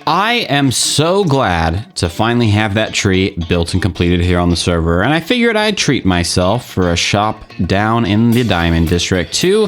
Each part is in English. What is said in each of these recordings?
I am so glad to finally have that tree built and completed here on the server, and I figured I'd treat myself for a shop down in the Diamond District to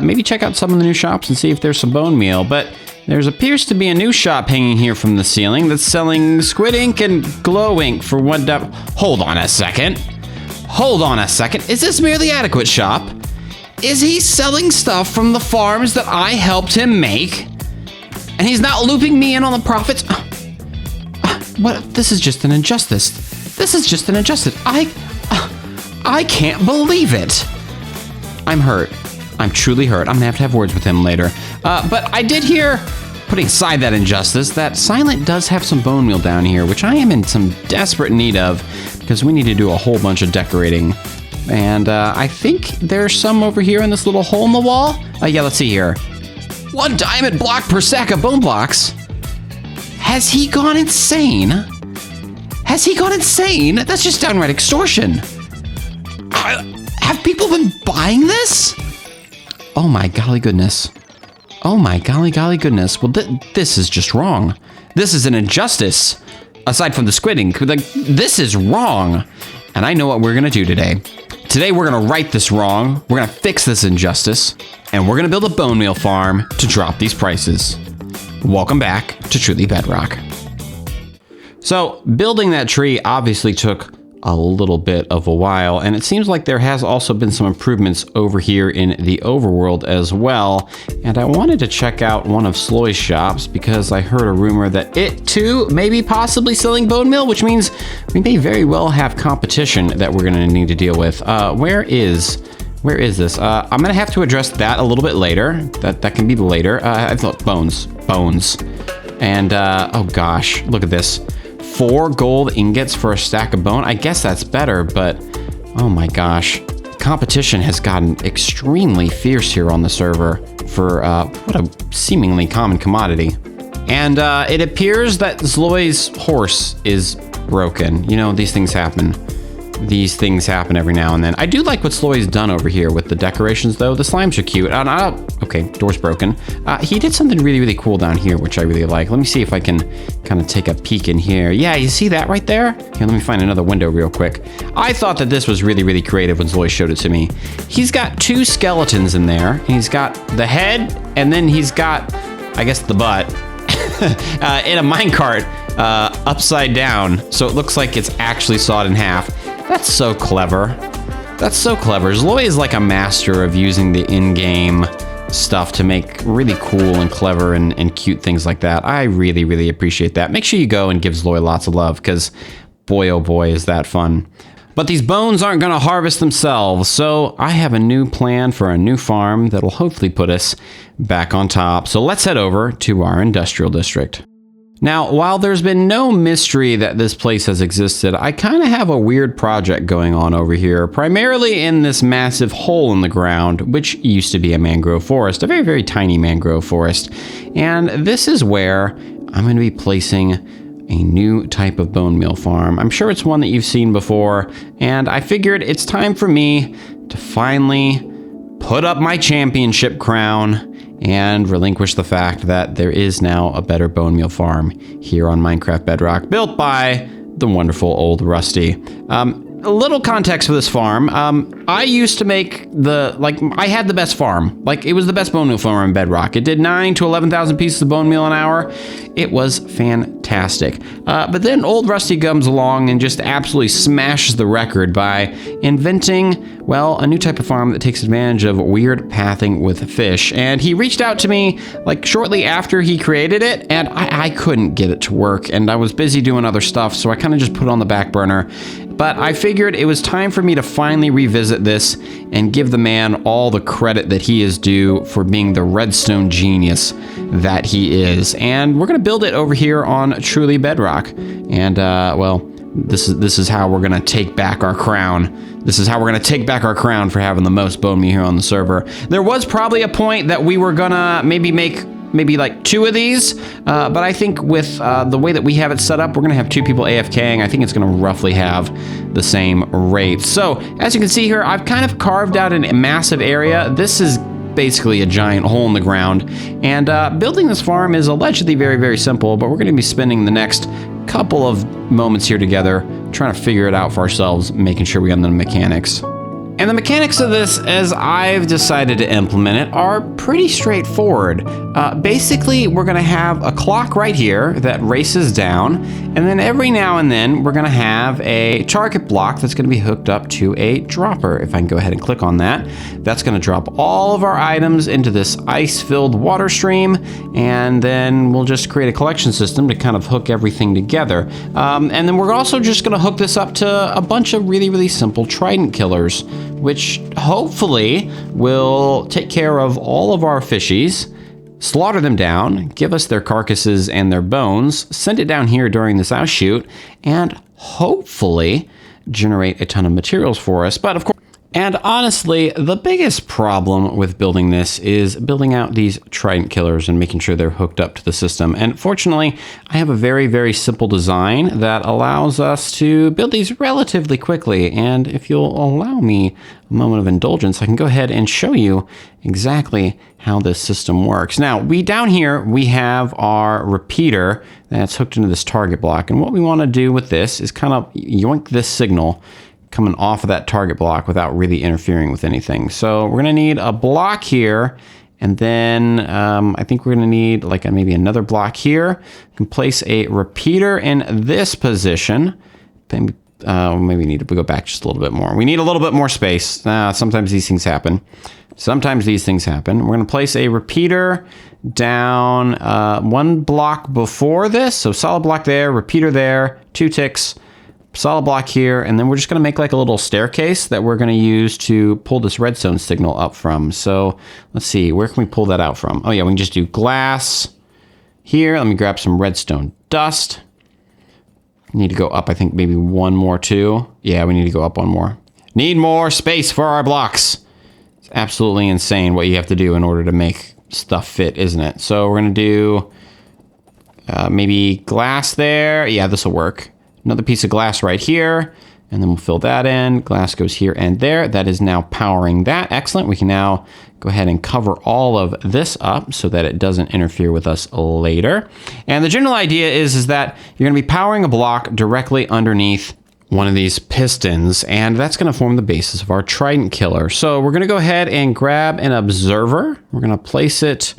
maybe check out some of the new shops and see if there's some bone meal. But there appears to be a new shop hanging here from the ceiling that's selling squid ink and glow ink for $1. Hold on a second. Hold on a second. Is this merely adequate shop? Is he selling stuff from the farms that I helped him make? And he's not looping me in on the profits? What? This is just an injustice. This is just an injustice. I can't believe it. I'm hurt. I'm truly hurt. I'm gonna have words with him later. But I did hear, putting aside that injustice, that Silent does have some bone meal down here, which I am in some desperate need of because we need to do a whole bunch of decorating. And I think there's some over here in this little hole in the wall. Yeah, let's see here. 1 diamond block per sack of bone blocks. Has he gone insane? Has he gone insane? That's just downright extortion. Have people been buying this? Oh my golly goodness. Oh my golly goodness. Well, this is just wrong. This is an injustice. Aside from the squid ink, like, this is wrong. And I know what we're gonna do today. Today we're gonna right this wrong, we're gonna fix this injustice, and we're gonna build a bone meal farm to drop these prices. Welcome back to Truly Bedrock. So building that tree obviously took a little bit of a while, and it seems like there has also been some improvements over here in the overworld as well. And I wanted to check out one of Sloy's shops because I heard a rumor that it too may be possibly selling bone meal, which means we may very well have competition that we're gonna need to deal with. Where is this? I'm gonna have to address that a little bit later. That can be later. I thought bones. And oh gosh, look at this. 4 gold ingots for a stack of bone. I guess that's better, but oh my gosh. Competition has gotten extremely fierce here on the server for what a seemingly common commodity. And it appears that Zloy's horse is broken. You know, these things happen. These things happen every now and then. I do like what Sloy's done over here with the decorations, though. The slimes are cute. Okay, door's broken. He did something really, really cool down here, which I really like. Let me see if I can kind of take a peek in here. Yeah, you see that right there? Here, let me find another window real quick. I thought that this was really, really creative when Zloy showed it to me. He's got 2 skeletons in there. He's got the head, and then he's got, I guess, the butt in a minecart upside down. So it looks like it's actually sawed in half. That's so clever. That's so clever. Zloy is like a master of using the in-game stuff to make really cool and clever and cute things like that. I really, really appreciate that. Make sure you go and give Zloy lots of love, because boy, oh boy, is that fun. But these bones aren't going to harvest themselves, so I have a new plan for a new farm that'll hopefully put us back on top. So let's head over to our industrial district. Now, while there's been no mystery that this place has existed, I kind of have a weird project going on over here, primarily in this massive hole in the ground, which used to be a mangrove forest, a very, very tiny mangrove forest. And this is where I'm going to be placing a new type of bone meal farm. I'm sure it's one that you've seen before, and I figured it's time for me to finally put up my championship crown and relinquish the fact that there is now a better bone meal farm here on Minecraft Bedrock, built by the wonderful old Rusty. A little context for this farm. I used to make I had the best farm. Like, it was the best bone meal farm in Bedrock. It did 9,000 to 11,000 pieces of bone meal an hour. It was fantastic. But then old Rusty comes along and just absolutely smashes the record by inventing, well, a new type of farm that takes advantage of weird pathing with fish. And he reached out to me like shortly after he created it, and I couldn't get it to work, and I was busy doing other stuff, so I kind of just put it on the back burner. But I figured it was time for me to finally revisit this and give the man all the credit that he is due for being the redstone genius that he is. And we're gonna build it over here on Truly Bedrock. And well, this is how we're gonna take back our crown. This is how we're gonna take back our crown for having the most bone meal here on the server. There was probably a point that we were gonna maybe make like 2 of these, but I think with the way that we have it set up, we're gonna have 2 people AFKing. I think it's gonna roughly have the same rate. So as you can see here, I've kind of carved out a massive area. This is basically a giant hole in the ground. And building this farm is allegedly very, very simple, but we're going to be spending the next couple of moments here together trying to figure it out for ourselves, making sure we got the mechanics. And the mechanics of this, as I've decided to implement it, are pretty straightforward. Basically, we're going to have a clock right here that races down, and then every now and then we're going to have a target block that's going to be hooked up to a dropper. If I can go ahead and click on that, that's going to drop all of our items into this ice-filled water stream, and then we'll just create a collection system to kind of hook everything together. And then we're also just going to hook this up to a bunch of really, really simple trident killers, which hopefully will take care of all of our fishies, slaughter them down, give us their carcasses and their bones, send it down here during this outshoot, and hopefully generate a ton of materials for us. But of course, and honestly, the biggest problem with building this is building out these trident killers and making sure they're hooked up to the system. And fortunately, I have a very, very simple design that allows us to build these relatively quickly. And if you'll allow me a moment of indulgence, I can go ahead and show you exactly how this system works. Now, down here, we have our repeater that's hooked into this target block. And what we want to do with this is kind of yoink this signal coming off of that target block without really interfering with anything. So we're gonna need a block here, and then I think we're gonna need like maybe another block here. We can place a repeater in this position. Then maybe we need to go back just a little bit more. We need a little bit more space. Sometimes these things happen. We're gonna place a repeater down one block before this. So solid block there, repeater there, 2 ticks, solid block here, and then we're just going to make like a little staircase that we're going to use to pull this redstone signal up from. So let's see, where can we pull that out from? Oh yeah, we can just do glass here. Let me grab some redstone dust. Need to go up, I think maybe one more too. Yeah, we need to go up one more. Need more space for our blocks. It's absolutely insane what you have to do in order to make stuff fit, isn't it? So we're going to do maybe glass there. Yeah, this will work. Another piece of glass right here, and then we'll fill that in. Glass goes here and there. That is now powering that. Excellent. We can now go ahead and cover all of this up so that it doesn't interfere with us later. And the general idea is that you're going to be powering a block directly underneath one of these pistons, and that's going to form the basis of our trident killer. So we're going to go ahead and grab an observer. We're going to place it.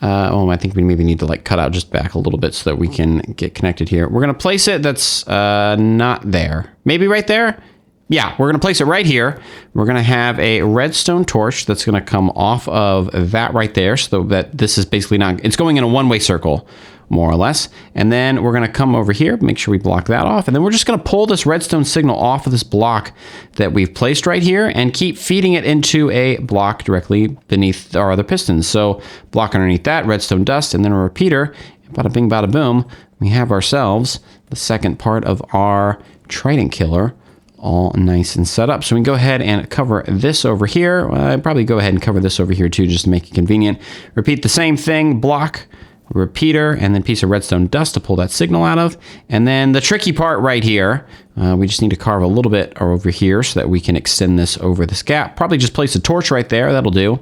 I think we maybe need to like cut out just back a little bit so that we can get connected here. We're going to place it that's not there. Maybe right there? Yeah, we're going to place it right here. We're going to have a redstone torch that's going to come off of that right there so that this is basically not, it's going in a one-way circle, more or less. And then we're going to come over here, make sure we block that off. And then we're just going to pull this redstone signal off of this block that we've placed right here and keep feeding it into a block directly beneath our other pistons. So block underneath that, redstone dust, and then a repeater. Bada bing, bada boom. We have ourselves the second part of our trident killer all nice and set up. So we can go ahead and cover this over here. I'd probably go ahead and cover this over here too, just to make it convenient. Repeat the same thing, block, repeater, and then piece of redstone dust to pull that signal out of. And then the tricky part right here, we just need to carve a little bit over here so that we can extend this over this gap. Probably just place a torch right there, that'll do.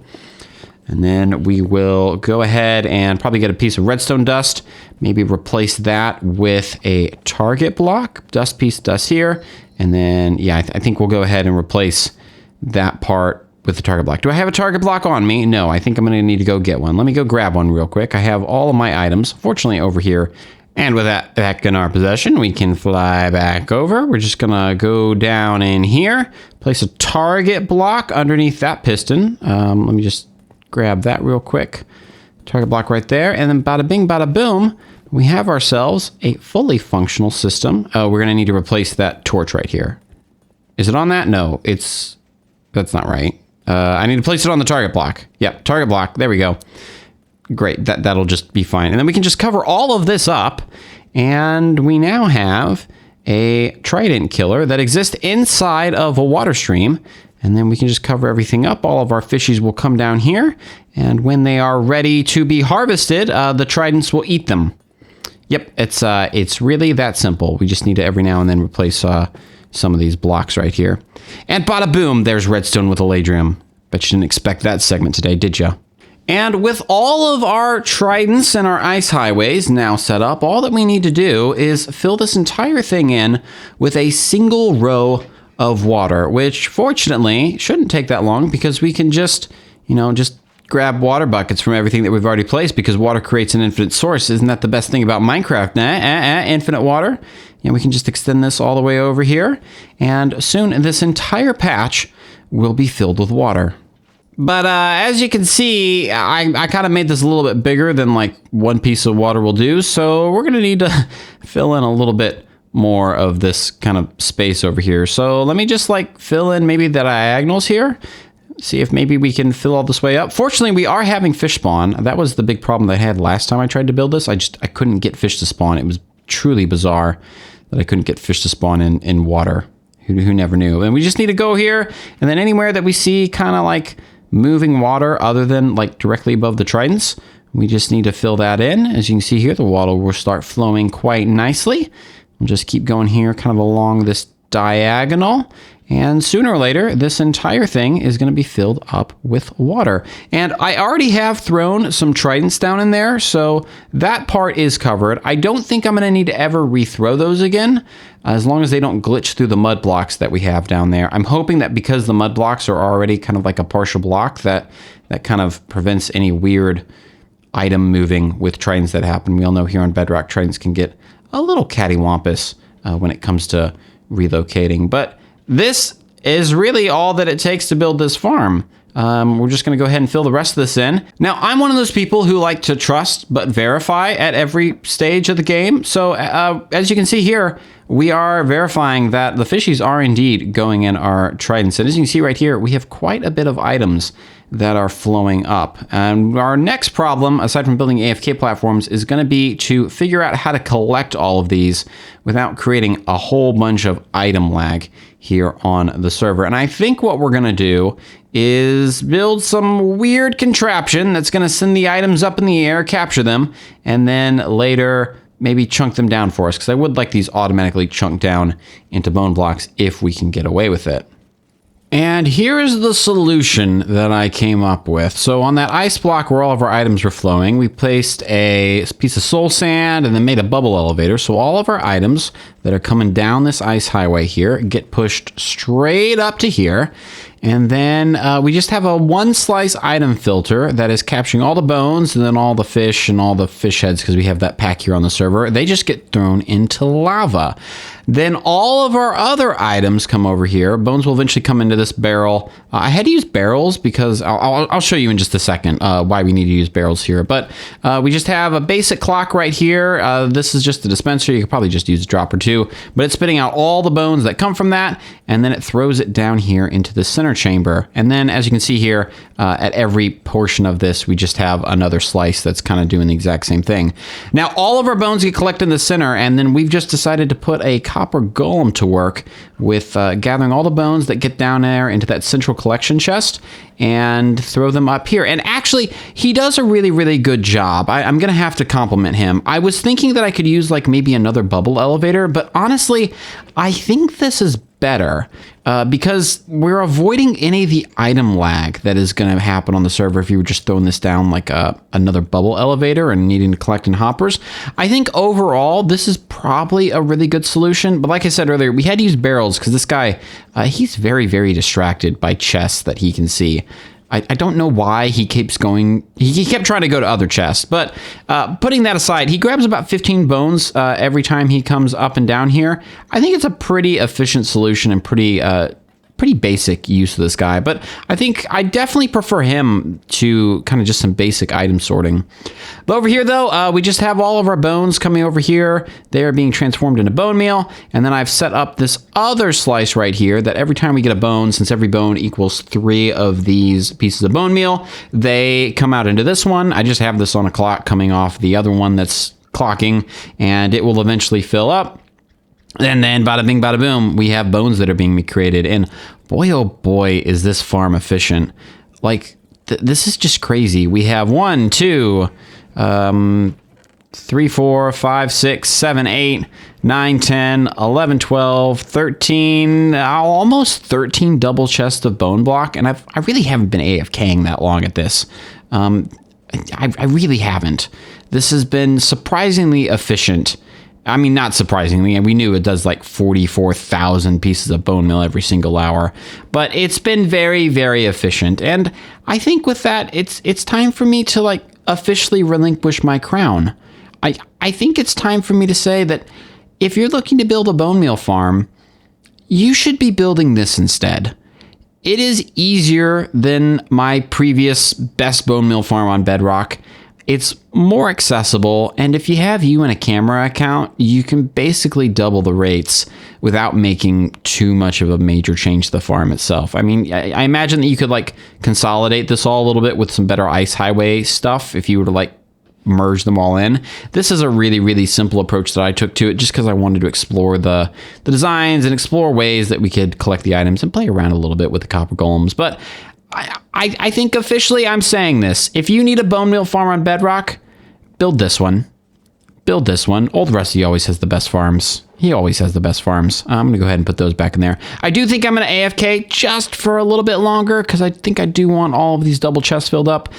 And then we will go ahead and probably get a piece of redstone dust, maybe replace that with a target block, dust piece, dust here. And then, yeah, I think we'll go ahead and replace that part with the target block. Do I have a target block on me? No, I think I'm going to need to go get one. Let me go grab one real quick. I have all of my items, fortunately, over here. And with that back in our possession, we can fly back over. We're just going to go down in here, place a target block underneath that piston. Let me just grab that real quick. Target block right there. And then bada bing, bada boom. We have ourselves a fully functional system. We're going to need to replace that torch right here. Is it on that? No, that's not right. I need to place it on the target block. Yep, target block. There we go. Great. That'll just be fine. And then we can just cover all of this up. And we now have a trident killer that exists inside of a water stream. And then we can just cover everything up. All of our fishies will come down here. And when they are ready to be harvested, the tridents will eat them. Yep, it's really that simple. We just need to every now and then replace some of these blocks right here. And bada boom, there's redstone with Alaydriem. Bet you didn't expect that segment today, did you? And with all of our tridents and our ice highways now set up, all that we need to do is fill this entire thing in with a single row of water, which fortunately shouldn't take that long because we can just grab water buckets from everything that we've already placed because water creates an infinite source. Isn't that the best thing about Minecraft? Infinite water. And we can just extend this all the way over here. And soon this entire patch will be filled with water. But as you can see, I kind of made this a little bit bigger than like one piece of water will do. So we're going to need to fill in a little bit more of this kind of space over here. So let me just like fill in maybe the diagonals here. See if maybe we can fill all this way up. Fortunately, we are having fish spawn. That was the big problem that I had last time I tried to build this. I couldn't get fish to spawn. It was truly bizarre that I couldn't get fish to spawn in water. Who never knew? And we just need to go here. And then anywhere that we see kind of like moving water other than like directly above the tridents, we just need to fill that in. As you can see here, the water will start flowing quite nicely. We'll just keep going here kind of along this diagonal. And sooner or later, this entire thing is going to be filled up with water. And I already have thrown some tridents down in there, so that part is covered. I don't think I'm going to need to ever rethrow those again, as long as they don't glitch through the mud blocks that we have down there. I'm hoping that because the mud blocks are already kind of like a partial block, that kind of prevents any weird item moving with tridents that happen. We all know here on Bedrock, tridents can get a little cattywampus when it comes to relocating. But this is really all that it takes to build this farm. We're just going to go ahead and fill the rest of this in. Now, I'm one of those people who like to trust but verify at every stage of the game. So as you can see here, we are verifying that the fishies are indeed going in our tridents. And as you can see right here, we have quite a bit of items that are flowing up. And our next problem, aside from building AFK platforms, is going to be to figure out how to collect all of these without creating a whole bunch of item lag here on the server. And I think what we're going to do is build some weird contraption that's going to send the items up in the air, capture them, and then later maybe chunk them down for us, because I would like these automatically chunked down into bone blocks if we can get away with it. And here is the solution that I came up with. So on that ice block where all of our items were flowing, we placed a piece of soul sand and then made a bubble elevator. So all of our items that are coming down this ice highway here get pushed straight up to here. And then we just have a one slice item filter that is capturing all the bones and then all the fish and all the fish heads, because we have that pack here on the server. They just get thrown into lava. Then all of our other items come over here. Bones will eventually come into this barrel. I had to use barrels because I'll show you in just a second why we need to use barrels here. But we just have a basic clock right here. This is just a dispenser. You could probably just use a drop or two. But it's spitting out all the bones that come from that. And then it throws it down here into the center chamber. And then as you can see here, at every portion of this, we just have another slice that's kind of doing the exact same thing. Now, all of our bones get collected in the center. And then we've just decided to put a copper golem to work with gathering all the bones that get down there into that central collection chest and throw them up here. And actually, he does a really, really good job. I'm going to have to compliment him. I was thinking that I could use like maybe another bubble elevator, but honestly, I think this is better because we're avoiding any of the item lag that is going to happen on the server if you were just throwing this down like another bubble elevator and needing to collect in hoppers. I think overall, this is probably a really good solution. But like I said earlier, we had to use barrels because this guy, he's very, very distracted by chests that he can see. I don't know why he keeps going. He kept trying to go to other chests, but putting that aside, he grabs about 15 bones every time he comes up and down here. I think it's a pretty efficient solution and pretty basic use of this guy, but I think I definitely prefer him to kind of just some basic item sorting. But over here though, we just have all of our bones coming over here. They are being transformed into bone meal. And then I've set up this other slice right here that every time we get a bone, since every bone equals 3 of these pieces of bone meal, they come out into this one. I just have this on a clock coming off the other one that's clocking, and it will eventually fill up. And then bada bing, bada boom, we have bones that are being created. And boy, oh boy, is this farm efficient. Like, this is just crazy. We have 1, 2, 3, 4, 5, 6, 7, 8, 9, 10, 11, 12, 13, almost 13 double chests of bone block. And I really haven't been AFKing that long at this. I really haven't. This has been surprisingly efficient. I mean, not surprisingly, and we knew it does like 44,000 pieces of bone meal every single hour, but it's been very, very efficient. And I think with that, it's time for me to like officially relinquish my crown. I think it's time for me to say that if you're looking to build a bone meal farm, you should be building this instead. It is easier than my previous best bone meal farm on Bedrock. It's more accessible, and if you have you and a camera account, you can basically double the rates without making too much of a major change to the farm itself. I mean, I imagine that you could like consolidate this all a little bit with some better ice highway stuff if you were to like merge them all in. This is a really, really simple approach that I took to it just because I wanted to explore the designs and explore ways that we could collect the items and play around a little bit with the copper golems. But I think officially I'm saying this. If you need a bone meal farm on Bedrock, build this one. Build this one. Old Rusty always has the best farms. He always has the best farms. I'm going to go ahead and put those back in there. I do think I'm going to AFK just for a little bit longer because I think I do want all of these double chests filled up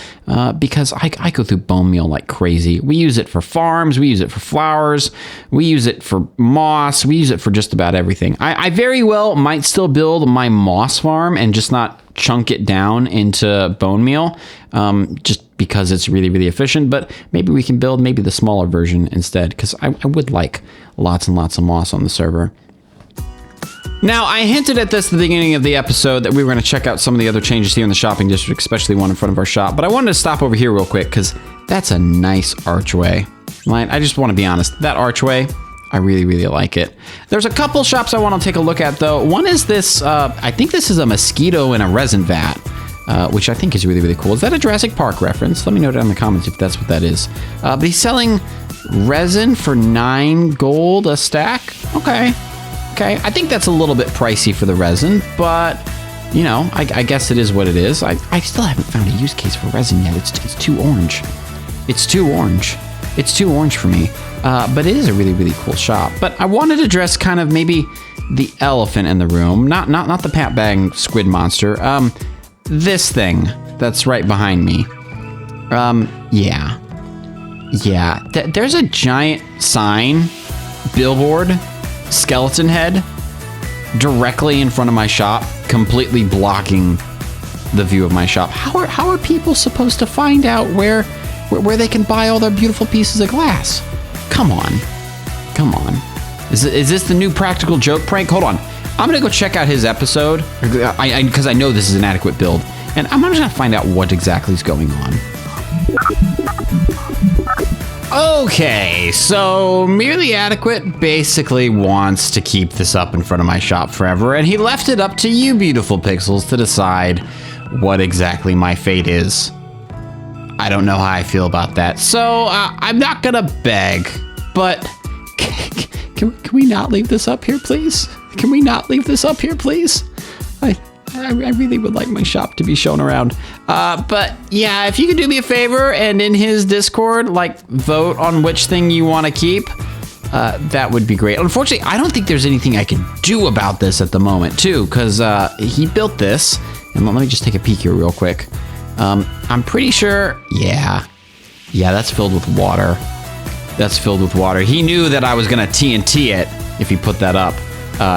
because I go through bone meal like crazy. We use it for farms. We use it for flowers. We use it for moss. We use it for just about everything. I very well might still build my moss farm and just not chunk it down into bone meal just because it's really, really efficient. But maybe we can build maybe the smaller version instead because I would like lots and lots of moss on the server. Now, I hinted at this at the beginning of the episode that we were going to check out some of the other changes here in the shopping district, especially one in front of our shop. But I wanted to stop over here real quick because that's a nice archway. I just want to be honest. That archway, I really, really like it. There's a couple shops I want to take a look at, though. One is this, I think this is a mosquito in a resin vat, which I think is really, really cool. Is that a Jurassic Park reference? Let me know down in the comments if that's what that is. But he's selling resin for 9 gold a stack. Okay. I think that's a little bit pricey for the resin, but you know, I guess it is what it is. I still haven't found a use case for resin yet. It's too orange. It's too orange. It's too orange for me. But it is a really, really cool shop. But I wanted to address kind of maybe the elephant in the room, not the pat bag squid monster. This thing that's right behind me. Yeah. There's a giant sign, billboard, skeleton head directly in front of my shop, completely blocking the view of my shop. How are people supposed to find out where they can buy all their beautiful pieces of glass? Come on. Is this the new practical joke prank? Hold on. I'm gonna go check out his episode because I know this is an adequate build, and I'm just gonna find out what exactly is going on. Okay, so Merely Adequate basically wants to keep this up in front of my shop forever, and he left it up to you beautiful pixels to decide what exactly my fate is. I don't know how I feel about that, so I'm not gonna beg, but can we not leave this up here, please? Can we not leave this up here, please? I really would like my shop to be shown around. But yeah, if you could do me a favor and in his Discord, like vote on which thing you want to keep, that would be great. Unfortunately, I don't think there's anything I can do about this at the moment too, because he built this. And let me just take a peek here real quick. I'm pretty sure, yeah, that's filled with water. That's filled with water. He knew that I was gonna TNT it if he put that up.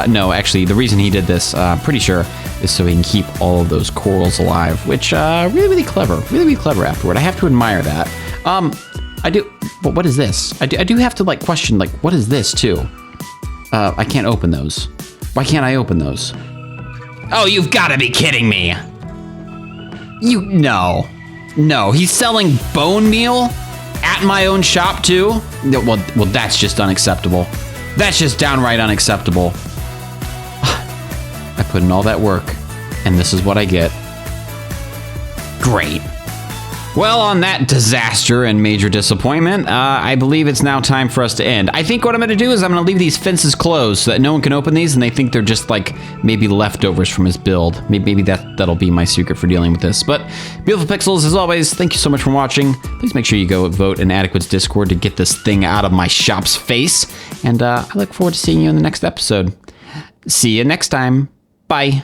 No, actually, the reason he did this, pretty sure, is so he can keep all of those corals alive, which, really, really clever. Really, really clever afterward. I have to admire that. I do, but what is this? I do have to, like, question, like, what is this, too? I can't open those. Why can't I open those? Oh, you've got to be kidding me. No, he's selling bone meal at my own shop, too? Well, that's just unacceptable. That's just downright unacceptable. I put in all that work, and this is what I get. Great. Well, on that disaster and major disappointment, I believe it's now time for us to end. I think what I'm going to do is I'm going to leave these fences closed so that no one can open these, and they think they're just like maybe leftovers from his build. Maybe that'll be my secret for dealing with this. But beautiful pixels, as always, thank you so much for watching. Please make sure you go vote in Adequate's Discord to get this thing out of my shop's face. And I look forward to seeing you in the next episode. See you next time. Bye.